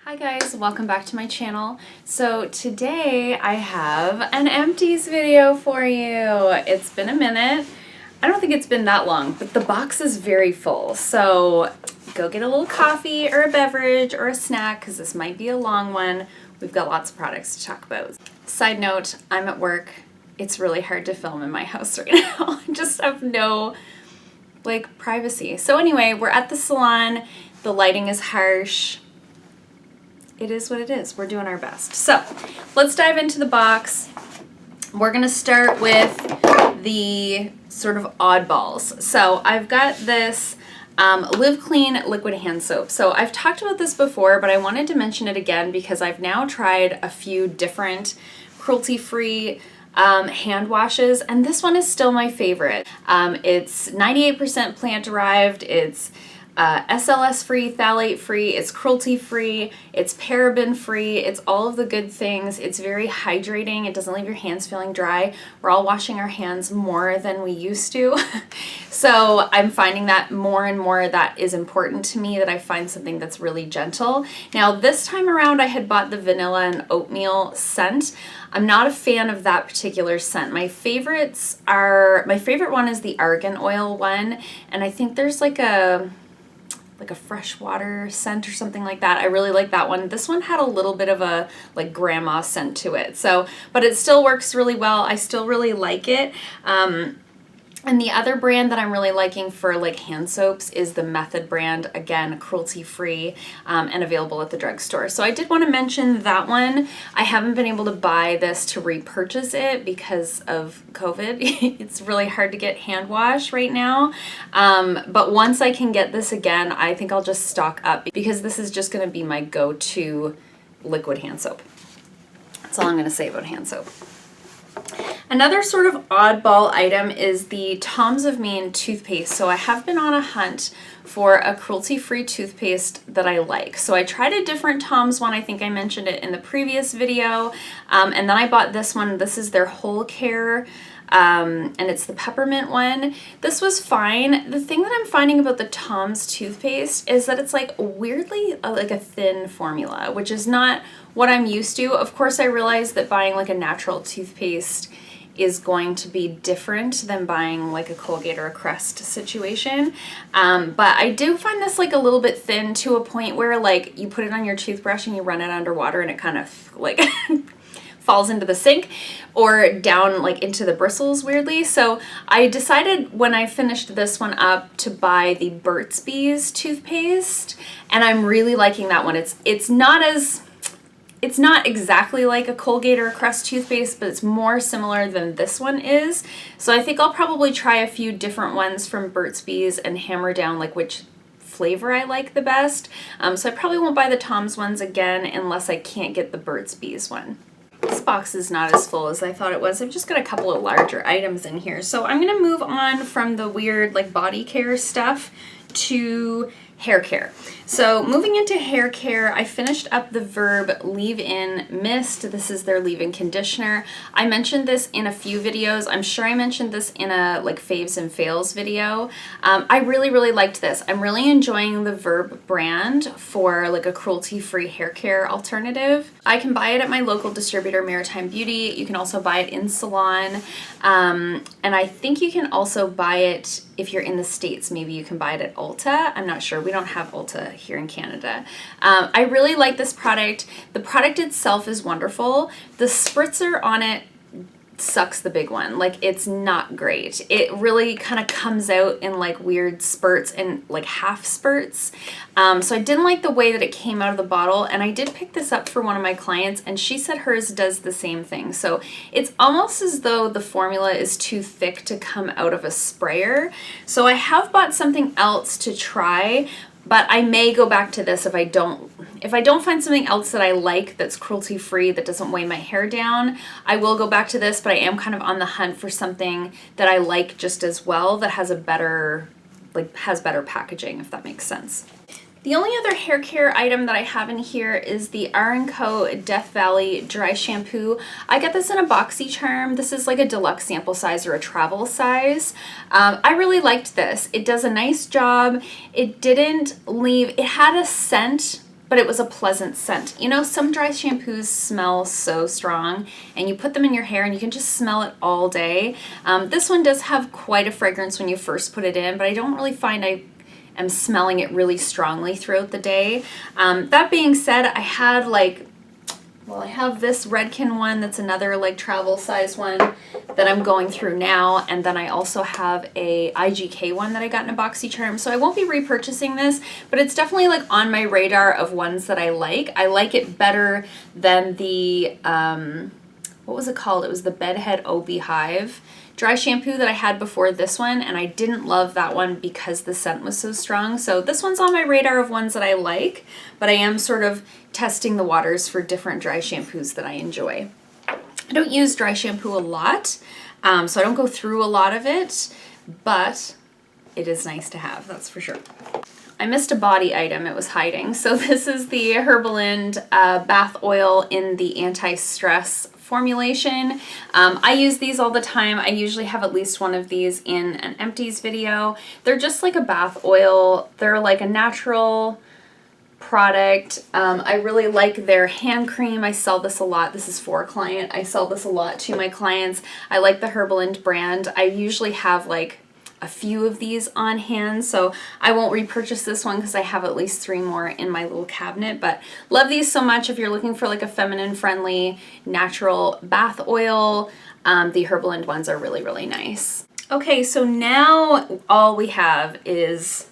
Hi guys, welcome back to my channel. So today I have an Empties video for you. It's been a minute. I don't think it's been that long, but the box is very full. So go get a little coffee or a beverage or a snack because this might be a long one. We've got lots of products to talk about. Side note, I'm at work. It's really hard to film in my house right now. I just have no privacy. So anyway, we're at the salon. The lighting is harsh. It is what it is. We're doing our best. So let's dive into the box. We're going to start with the sort of oddballs. So I've got this Live Clean liquid hand soap. So I've talked about this before, but I wanted to mention it again because I've now tried a few different cruelty-free hand washes, and this one is still my favorite. It's 98% plant-derived. It's SLS-free, phthalate-free, it's cruelty-free, it's paraben-free, it's all of the good things. It's very hydrating. It doesn't leave your hands feeling dry. We're all washing our hands more than we used to. So I'm finding that more and more that is important to me, that I find something that's really gentle. Now this time around I had bought the vanilla and oatmeal scent. I'm not a fan of that particular scent. My favorite one is the argan oil one, and I think there's like a freshwater scent or something like that. I really like that one. This one had a little bit of a grandma scent to it. So, but it still works really well. I still really like it. And the other brand that I'm really liking for hand soaps is the Method brand, again, cruelty-free and available at the drugstore. So I did want to mention that one. I haven't been able to buy this to repurchase it because of COVID. It's really hard to get hand wash right now. But once I can get this again, I think I'll just stock up because this is just going to be my go-to liquid hand soap. That's all I'm going to say about hand soap. Another sort of oddball item is the Tom's of Maine toothpaste. So I have been on a hunt for a cruelty-free toothpaste that I like. So I tried a different Tom's one. I think I mentioned it in the previous video. And then I bought this one. This is their Whole Care. And it's the Peppermint one. This was fine. The thing that I'm finding about the Tom's toothpaste is that it's weirdly like a thin formula, which is not what I'm used to. Of course, I realize that buying a natural toothpaste is going to be different than buying a Colgate or a Crest situation. But I do find this a little bit thin to a point where you put it on your toothbrush and you run it underwater and it kind of falls into the sink or down into the bristles weirdly. So I decided when I finished this one up to buy the Burt's Bees toothpaste, and I'm really liking that one. It's not exactly like a Colgate or a Crest toothpaste, but it's more similar than this one is. So I think I'll probably try a few different ones from Burt's Bees and hammer down which flavor I like the best. So I probably won't buy the Tom's ones again unless I can't get the Burt's Bees one. This box is not as full as I thought it was. I've just got a couple of larger items in here. So I'm going to move on from the weird body care stuff to hair care. So moving into hair care, I finished up the Verb Leave-In Mist. This is their leave-in conditioner. I mentioned this in a few videos. I'm sure I mentioned this in a faves and fails video. I really, really liked this. I'm really enjoying the Verb brand for a cruelty-free hair care alternative. I can buy it at my local distributor, Maritime Beauty. You can also buy it in salon. And I think you can also buy it if you're in the States. Maybe you can buy it at Ulta. I'm not sure. We don't have Ulta here in Canada. I really like this product. The product itself is wonderful. The spritzer on it sucks the big one. It's not great. It really kind of comes out in weird spurts and half spurts. So I didn't like the way that it came out of the bottle, and I did pick this up for one of my clients and she said hers does the same thing. So it's almost as though the formula is too thick to come out of a sprayer. So I have bought something else to try, but I may go back to this if I don't find something else that I like that's cruelty-free, that doesn't weigh my hair down. I will go back to this, but I am kind of on the hunt for something that I like just as well, that has a better, has better packaging, if that makes sense. The only other hair care item that I have in here is the R+Co Death Valley Dry Shampoo. I got this in a boxy charm. This is a deluxe sample size or a travel size. I really liked this. It does a nice job. It didn't leave, it had a scent but it was a pleasant scent. You know, some dry shampoos smell so strong, and you put them in your hair and you can just smell it all day. This one does have quite a fragrance when you first put it in, but I don't really find I am smelling it really strongly throughout the day. That being said, I had I have this Redken one that's another like travel size one that I'm going through now, and then I also have a IGK one that I got in a BoxyCharm, so I won't be repurchasing this, but it's definitely like on my radar of ones that I like. I like it better than the, what was it called? It was the Bedhead O Beehive dry shampoo that I had before this one, and I didn't love that one because the scent was so strong. So this one's on my radar of ones that I like, but I am sort of testing the waters for different dry shampoos that I enjoy. I don't use dry shampoo a lot, so I don't go through a lot of it, but it is nice to have, that's for sure. I missed a body item, it was hiding. So this is the Herbalind bath oil in the anti-stress formulation. I use these all the time. I usually have at least one of these in an Empties video. They're just like a bath oil. They're like a natural product. I really like their hand cream. I sell this a lot. This is for a client. I sell this a lot to my clients. I like the Herbalind brand. I usually have like a few of these on hand, so I won't repurchase this one because I have at least 3 more in my little cabinet, but love these so much. If you're looking for like a feminine friendly natural bath oil, the Herbalind ones are really, really nice. Okay, so now all we have is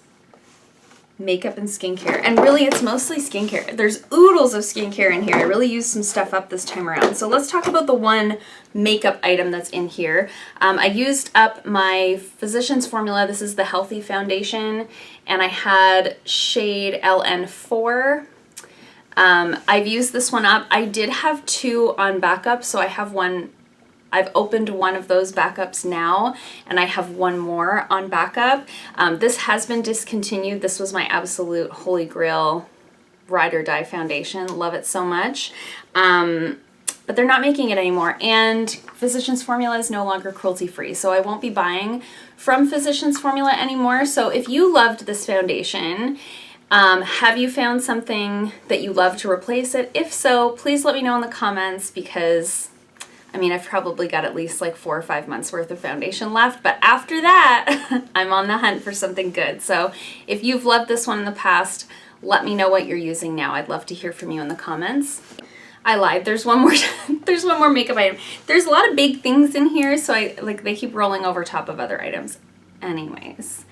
makeup and skincare, and really it's mostly skincare. There's oodles of skincare in here. I really used some stuff up this time around. So let's talk about the one makeup item that's in here. I used up my Physicians formula. This is the Healthy Foundation, and I had shade LN4. I've used this one up. I did have 2 on backup, so I have one. I've opened one of those backups now, and I have 1 more on backup. This has been discontinued. This was my absolute holy grail ride or die foundation. Love it so much. But they're not making it anymore, and Physicians Formula is no longer cruelty free, so I won't be buying from Physicians Formula anymore. So if you loved this foundation, have you found something that you love to replace it? If so, please let me know in the comments, because I mean, I've probably got at least like 4 or 5 months worth of foundation left, but after that, I'm on the hunt for something good. So if you've loved this one in the past, let me know what you're using now. I'd love to hear from you in the comments. I lied. There's one more. There's one more makeup item. There's a lot of big things in here, so they keep rolling over top of other items. Anyways,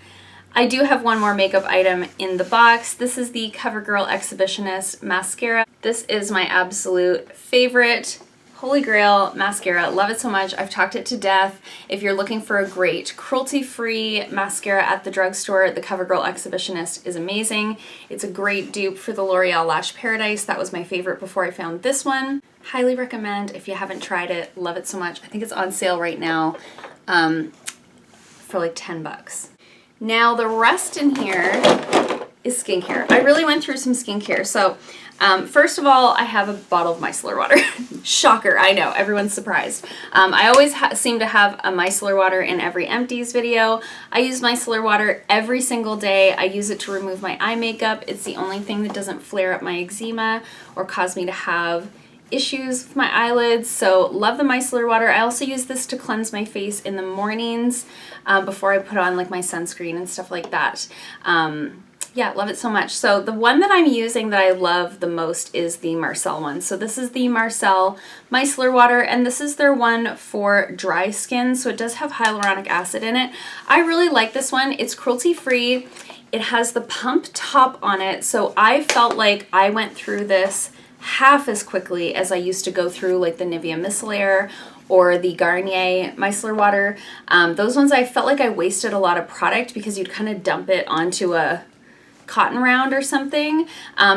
I do have one more makeup item in the box. This is the Covergirl Exhibitionist mascara. This is my absolute favorite holy grail mascara. Love it so much. I've talked it to death. If you're looking for a great cruelty-free mascara at the drugstore, the CoverGirl Exhibitionist is amazing. It's a great dupe for the L'Oreal Lash Paradise. That was my favorite before I found this one. Highly recommend if you haven't tried it. Love it so much. I think it's on sale right now for like 10 bucks. Now the rest in here is skincare. I really went through some skincare. So first of all, I have a bottle of micellar water. Shocker, I know, everyone's surprised. I always seem to have a micellar water in every Empties video. I use micellar water every single day. I use it to remove my eye makeup. It's the only thing that doesn't flare up my eczema or cause me to have issues with my eyelids, so love the micellar water. I also use this to cleanse my face in the mornings before I put on like my sunscreen and stuff like that. Yeah, love it so much. So the one that I'm using that I love the most is the Marcelle one. So this is the Marcelle micellar water, and this is their one for dry skin, so it does have hyaluronic acid in it. I really like this one. It's cruelty-free. It has the pump top on it, so I felt like I went through this half as quickly as I used to go through like the Nivea Micellar or the Garnier micellar water. Those ones I felt like I wasted a lot of product because you'd kind of dump it onto a cotton round or something.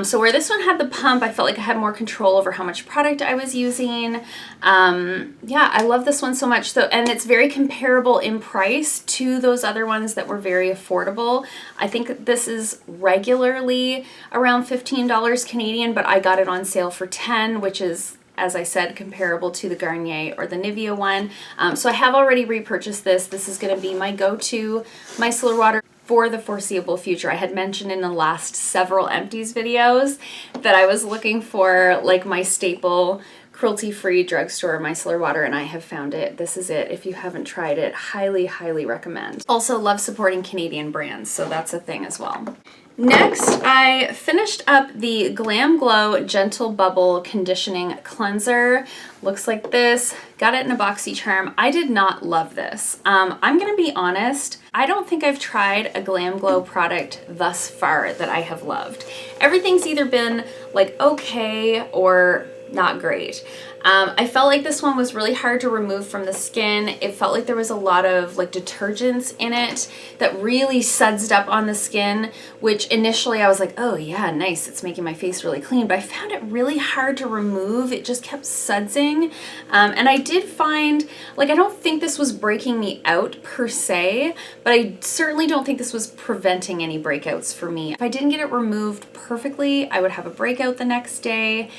So where this one had the pump, I felt like I had more control over how much product I was using. Yeah, I love this one so much. So, and it's very comparable in price to those other ones that were very affordable. I think this is regularly around $15 Canadian, but I got it on sale for 10, which is, as I said, comparable to the Garnier or the Nivea one. So I have already repurchased this. This is going to be my go-to micellar water. for the foreseeable future. I had mentioned in the last several Empties videos that I was looking for like my staple cruelty-free drugstore micellar water, and I have found it. This is it. If you haven't tried it, highly, highly recommend. Also love supporting Canadian brands, so that's a thing as well. Next, I finished up the GlamGlow GentleBubble Conditioning Cleanser. Looks like this. Got it in a BoxyCharm. I did not love this. I'm gonna be honest, I don't think I've tried a GlamGlow product thus far that I have loved. Everything's either been like okay or not great. I felt like this one was really hard to remove from the skin. It felt like there was a lot of like detergents in it that really sudsed up on the skin, which initially I was like, oh yeah, nice, it's making my face really clean, but I found it really hard to remove. It just kept sudsing. And I did find, like, I don't think this was breaking me out per se, but I certainly don't think this was preventing any breakouts for me. If I didn't get it removed perfectly, I would have a breakout the next day.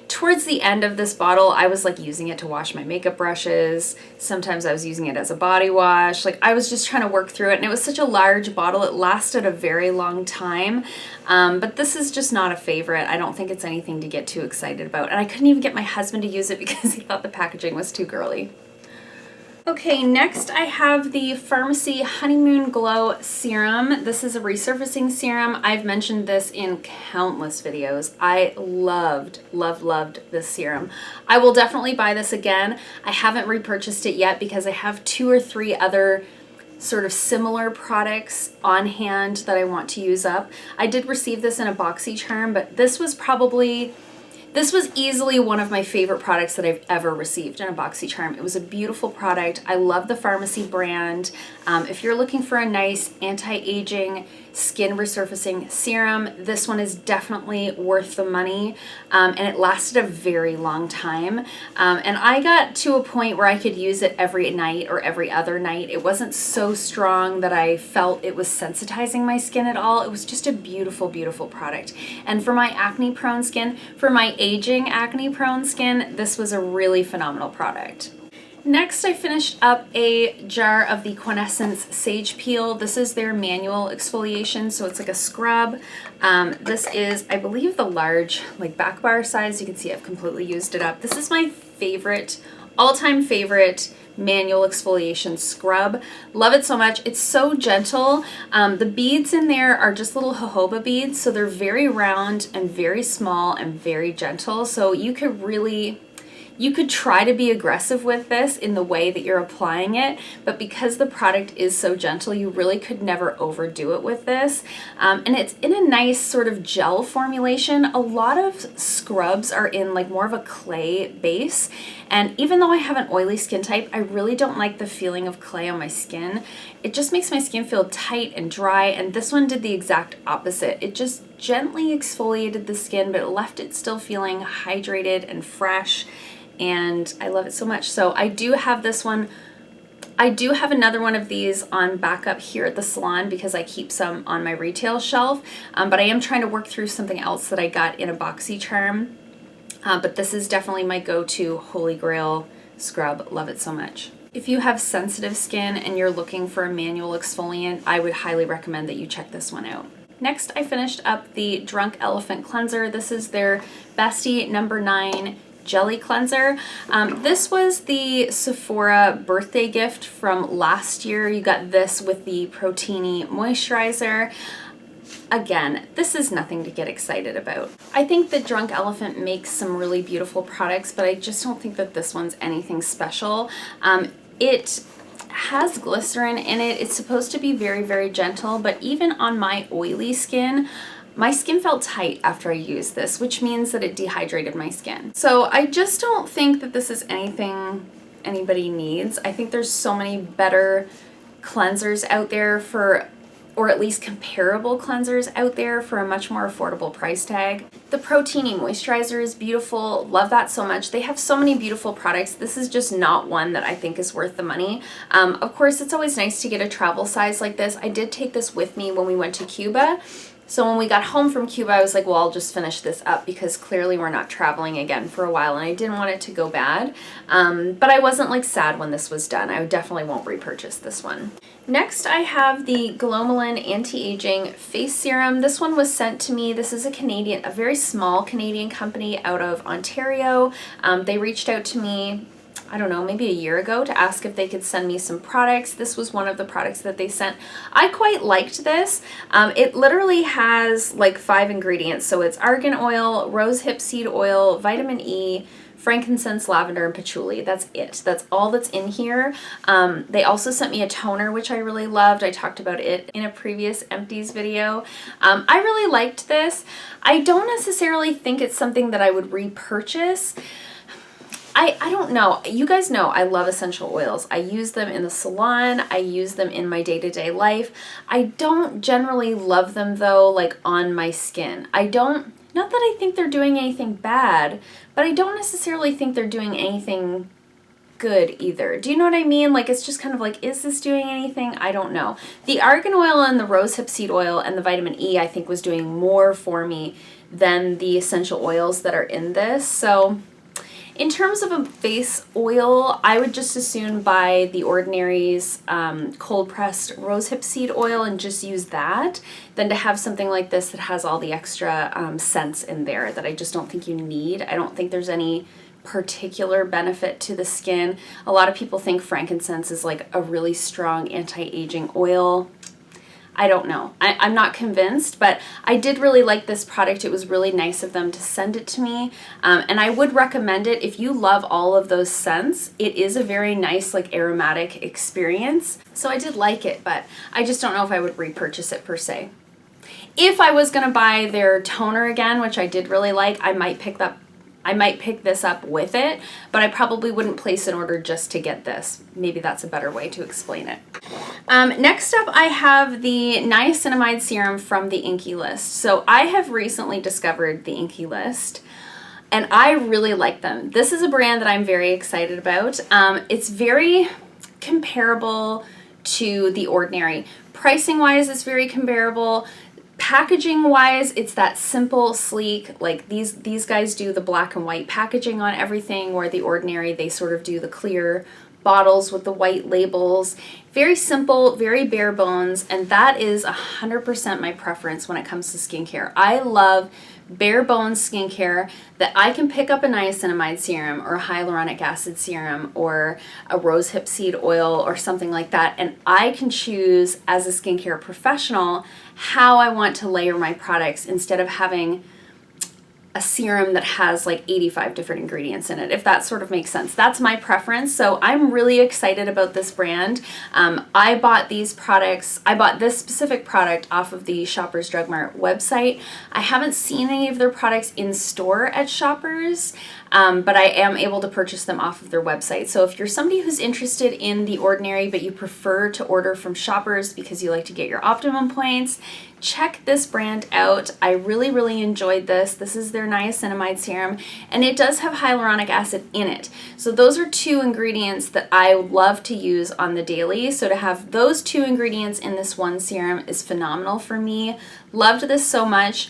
Towards the end of this bottle, I was like using it to wash my makeup brushes. Sometimes I was using it as a body wash. Like, I was just trying to work through it, and it was such a large bottle. It lasted a very long time. But this is just not a favorite. I don't think it's anything to get too excited about. And I couldn't even get my husband to use it because he thought the packaging was too girly. Okay, next I have the Farmacy Honeymoon Glow Serum. This is a resurfacing serum. I've mentioned this in countless videos. I loved this serum. I will definitely buy this again. I haven't repurchased it yet because I have 2 or 3 other sort of similar products on hand that I want to use up. I did receive this in a BoxyCharm, but this was easily one of my favorite products that I've ever received in a BoxyCharm. It was a beautiful product. I love the Farmacy brand. If you're looking for a nice anti-aging skin resurfacing serum, this one is definitely worth the money, and it lasted a very long time. And I got to a point where I could use it every night or every other night. It wasn't so strong that I felt it was sensitizing my skin at all. It was just a beautiful, beautiful product. And for my acne-prone skin, for my aging acne-prone skin, this was a really phenomenal product. Next, I finished up a jar of the Quannessence Sage Peel. This is their manual exfoliation, so it's like a scrub. This is, I believe, the large, like, back bar size. You can see I've completely used it up. This is my favorite, all-time favorite manual exfoliation scrub. Love it so much. It's so gentle. The beads in there are just little jojoba beads, so they're very round and very small and very gentle. So you could try to be aggressive with this in the way that you're applying it, but because the product is so gentle, you really could never overdo it with this. And it's in a nice sort of gel formulation. A lot of scrubs are in like more of a clay base, and even though I have an oily skin type, I really don't like the feeling of clay on my skin. It just makes my skin feel tight and dry, and this one did the exact opposite. It just gently exfoliated the skin, but it left it still feeling hydrated and fresh. And I love it so much. So I do have this one. I do have another one of these on backup here at the salon because I keep some on my retail shelf, but I am trying to work through something else that I got in a BoxyCharm. But this is definitely my go-to holy grail scrub. Love it so much. If you have sensitive skin and you're looking for a manual exfoliant, I would highly recommend that you check this one out. Next, I finished up the Drunk Elephant Cleanser. This is their Beste No. 9 Jelly Cleanser. This was the Sephora birthday gift from last year. You got this with the Proteiny Moisturizer. Again, this is nothing to get excited about. I think that Drunk Elephant makes some really beautiful products, but I just don't think that this one's anything special. It has glycerin in it. It's supposed to be very, very gentle, but even on my oily skin, my skin felt tight after I used this, which means that it dehydrated my skin. So I just don't think that this is anything anybody needs. I think there's so many better cleansers out there for, or at least comparable cleansers out there for a much more affordable price tag. The Proteiny Moisturizer is beautiful. Love that so much. They have so many beautiful products. This is just not one that I think is worth the money. Of course, it's always nice to get a travel size like this. I did take this with me when we went to Cuba. So when we got home from Cuba, I was like, well, I'll just finish this up because clearly we're not traveling again for a while, and I didn't want it to go bad. But I wasn't like sad when this was done. I definitely won't repurchase this one. Next, I have the Glomalin Anti-Aging Face Serum. This one was sent to me. This is a very small Canadian company out of Ontario. They reached out to me, I don't know, maybe a year ago to ask if they could send me some products. This was one of the products that they sent. I quite liked this. It literally has like 5 ingredients. So it's argan oil, rosehip seed oil, vitamin E, frankincense, lavender, and patchouli. That's it. That's all that's in here. They also sent me a toner, which I really loved. I talked about it in a previous Empties video. I really liked this. I don't necessarily think it's something that I would repurchase. I don't know. You guys know I love essential oils. I use them in the salon. I use them in my day-to-day life. I don't generally love them though, like on my skin. Not that I think they're doing anything bad, but I don't necessarily think they're doing anything good either. Do you know what I mean? Like, it's just kind of like, is this doing anything? I don't know. The argan oil and the rosehip seed oil and the vitamin E, I think, was doing more for me than the essential oils that are in this. So in terms of a face oil, I would just as soon buy The Ordinary's cold pressed rosehip seed oil and just use that than to have something like this that has all the extra scents in there that I just don't think you need. I don't think there's any particular benefit to the skin. A lot of people think frankincense is like a really strong anti-aging oil. I don't know. I'm not convinced, but I did really like this product. It was really nice of them to send it to me. And I would recommend it if you love all of those scents. It is a very nice, like, aromatic experience. So I did like it, but I just don't know if I would repurchase it per se. If I was gonna buy their toner again, which I did really like, I might pick this up with it, but I probably wouldn't place an order just to get this. Maybe that's a better way to explain it. Next up, I have the Niacinamide Serum from the Inkey list. So I have recently discovered the Inkey list, and I really like them. This is a brand that I'm very excited about. It's very comparable to The Ordinary. Pricing-wise, it's very comparable. Packaging wise, it's that simple, sleek, like these guys do the black and white packaging on everything, where The Ordinary, they sort of do the clear bottles with the white labels. Very simple, very bare bones, and that is 100% my preference when it comes to skincare. I love bare bones skincare that I can pick up a niacinamide serum or a hyaluronic acid serum or a rosehip seed oil or something like that, and I can choose as a skincare professional how I want to layer my products instead of having a serum that has like 85 different ingredients in it, if that sort of makes sense. That's my preference. So I'm really excited about this brand. I bought this specific product off of the Shoppers Drug Mart website. I haven't seen any of their products in store at Shoppers, but I am able to purchase them off of their website. So if you're somebody who's interested in The Ordinary, but you prefer to order from Shoppers because you like to get your optimum points, check this brand out. I really, really enjoyed this. This is their niacinamide serum, and it does have hyaluronic acid in it. So those are 2 ingredients that I love to use on the daily. So to have those 2 ingredients in this one serum is phenomenal for me. Loved this so much.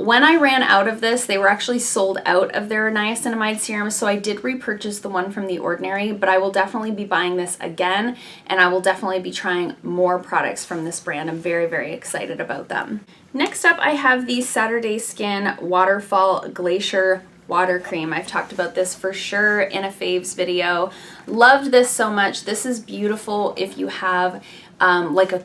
When I ran out of this, they were actually sold out of their niacinamide serum, so I did repurchase the one from The Ordinary, but I will definitely be buying this again, and I will definitely be trying more products from this brand. I'm very, very excited about them. Next up, I have the Saturday Skin Waterfall Glacier Water Cream. I've talked about this for sure in a faves video. Loved this so much. This is beautiful if you have like a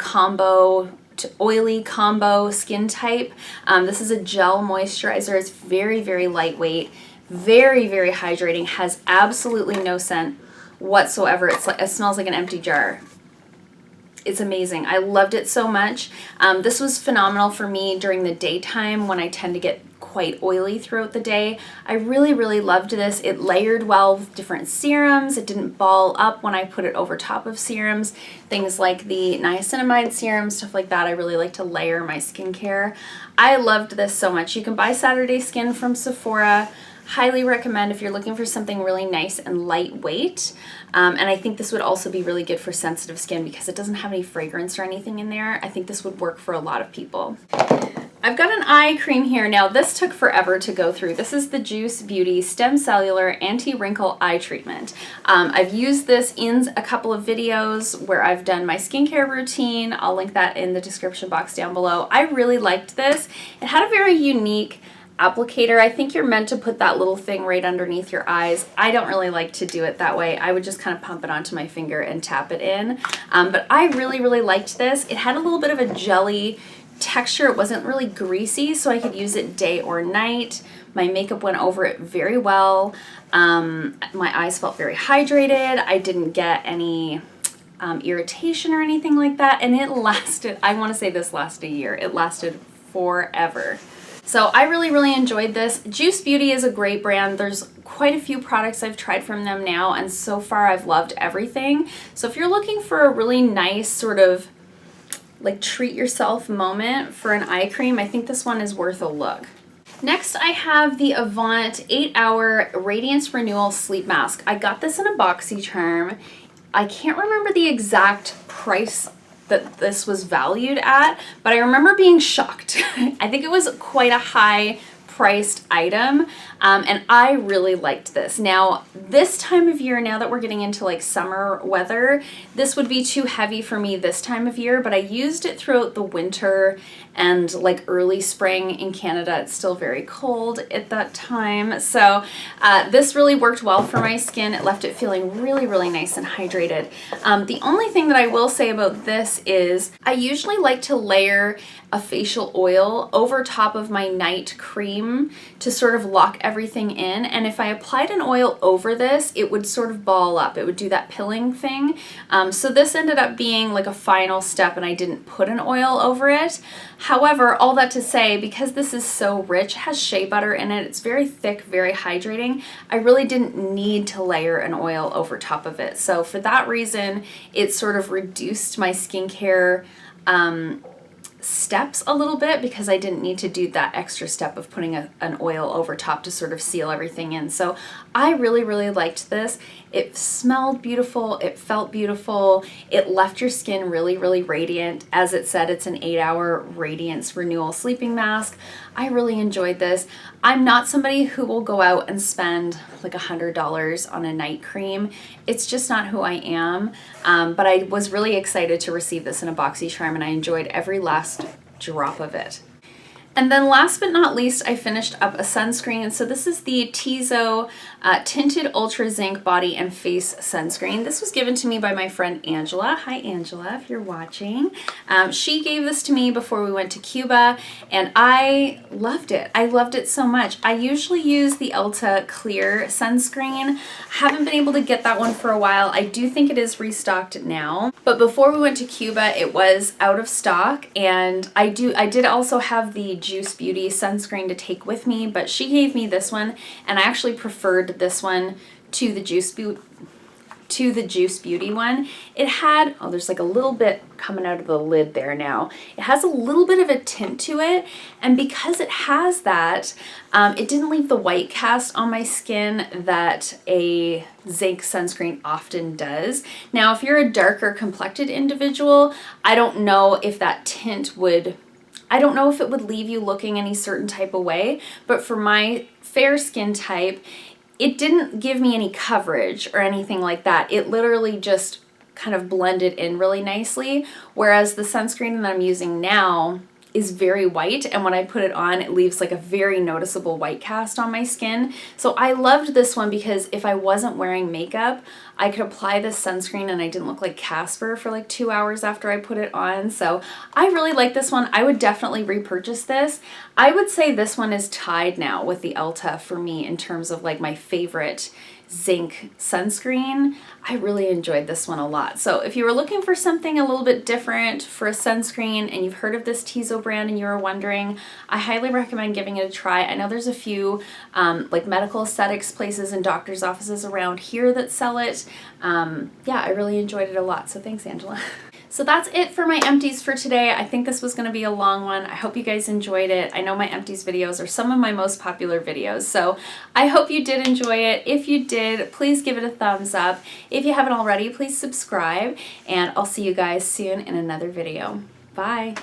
oily combo skin type. This is a gel moisturizer. It's very, very lightweight, very, very hydrating, has absolutely no scent whatsoever. It smells like an empty jar. It's amazing. I loved it so much. This was phenomenal for me during the daytime when I tend to get quite oily throughout the day. I really, really loved this. It layered well with different serums. It didn't ball up when I put it over top of serums. Things like the niacinamide serum, stuff like that. I really like to layer my skincare. I loved this so much. You can buy Saturday Skin from Sephora. Highly recommend if you're looking for something really nice and lightweight. And I think this would also be really good for sensitive skin because it doesn't have any fragrance or anything in there. I think this would work for a lot of people. I've got an eye cream here. Now this took forever to go through. This is the Juice Beauty Stem Cellular Anti-Wrinkle Eye Treatment. I've used this in a couple of videos where I've done my skincare routine. I'll link that in the description box down below. I really liked this. It had a very unique applicator. I think you're meant to put that little thing right underneath your eyes. I don't really like to do it that way. I would just kind of pump it onto my finger and tap it in. But I really liked this. It had a little bit of a jelly texture. It wasn't really greasy, so I could use it day or night. My makeup went over it very well. My eyes felt very hydrated. I didn't get any irritation or anything like that, and it lasted, I want to say this lasted a year. It lasted forever. So I really enjoyed this. Juice Beauty is a great brand. There's quite a few products I've tried from them now, and so far I've loved everything. So if you're looking for a really nice sort of like treat yourself moment for an eye cream, I think this one is worth a look. Next, I have the Avant 8-Hour Radiance Renewal Sleep Mask. I got this in a BoxyCharm. I can't remember the exact price that this was valued at, but I remember being shocked. I think it was quite a high priced item, and I really liked this. Now, this time of year, now that we're getting into like summer weather, this would be too heavy for me this time of year, but I used it throughout the winter and like early spring. In Canada, it's still very cold at that time. So this really worked well for my skin. It left it feeling really nice and hydrated. The only thing that I will say about this is I usually like to layer a facial oil over top of my night cream to sort of lock everything in, and if I applied an oil over this, it would sort of ball up. It would do that pilling thing. So this ended up being like a final step, and I didn't put an oil over it. However, all that to say, because this is so rich, it has shea butter in it, it's very thick, very hydrating, I really didn't need to layer an oil over top of it. So for that reason, it sort of reduced my skincare steps a little bit, because I didn't need to do that extra step of putting an oil over top to sort of seal everything in. So I really liked this. It smelled beautiful, it felt beautiful, it left your skin really radiant. As it said, it's an 8-hour Radiance Renewal Sleeping Mask. I really enjoyed this. I'm not somebody who will go out and spend like $100 on a night cream. It's just not who I am. But I was really excited to receive this in a BoxyCharm, and I enjoyed every last drop of it. And then last but not least, I finished up a sunscreen. And so this is the Tizo Tinted Ultra Zinc Body and Face Sunscreen. This was given to me by my friend Angela. Hi Angela, if you're watching. She gave this to me before we went to Cuba, and I loved it. I loved it so much. I usually use the Ulta Clear sunscreen. Haven't been able to get that one for a while. I do think it is restocked now. But before we went to Cuba, it was out of stock, and I did also have the Juice Beauty sunscreen to take with me, but she gave me this one, and I actually preferred this one to the Juice Beauty one. It had, oh, there's like a little bit coming out of the lid there now. It has a little bit of a tint to it, and because it has that, it didn't leave the white cast on my skin that a zinc sunscreen often does. Now, if you're a darker complected individual, I don't know if that tint would, I don't know if it would leave you looking any certain type of way, but for my fair skin type, it didn't give me any coverage or anything like that. It literally just kind of blended in really nicely, whereas the sunscreen that I'm using now is very white, and when I put it on, it leaves like a very noticeable white cast on my skin. So I loved this one because if I wasn't wearing makeup, I could apply this sunscreen and I didn't look like Casper for like 2 hours after I put it on. So I really like this one. I would definitely repurchase this. I would say this one is tied now with the Ulta for me in terms of like my favorite zinc sunscreen. I really enjoyed this one a lot. So if you were looking for something a little bit different for a sunscreen and you've heard of this Tizo brand and you were wondering, I highly recommend giving it a try. I know there's a few like medical aesthetics places and doctor's offices around here that sell it. Yeah, I really enjoyed it a lot. So thanks, Angela. So that's it for my empties for today. I think this was going to be a long one. I hope you guys enjoyed it. I know my empties videos are some of my most popular videos, so I hope you did enjoy it. If you did, please give it a thumbs up. If you haven't already, please subscribe, and I'll see you guys soon in another video. Bye.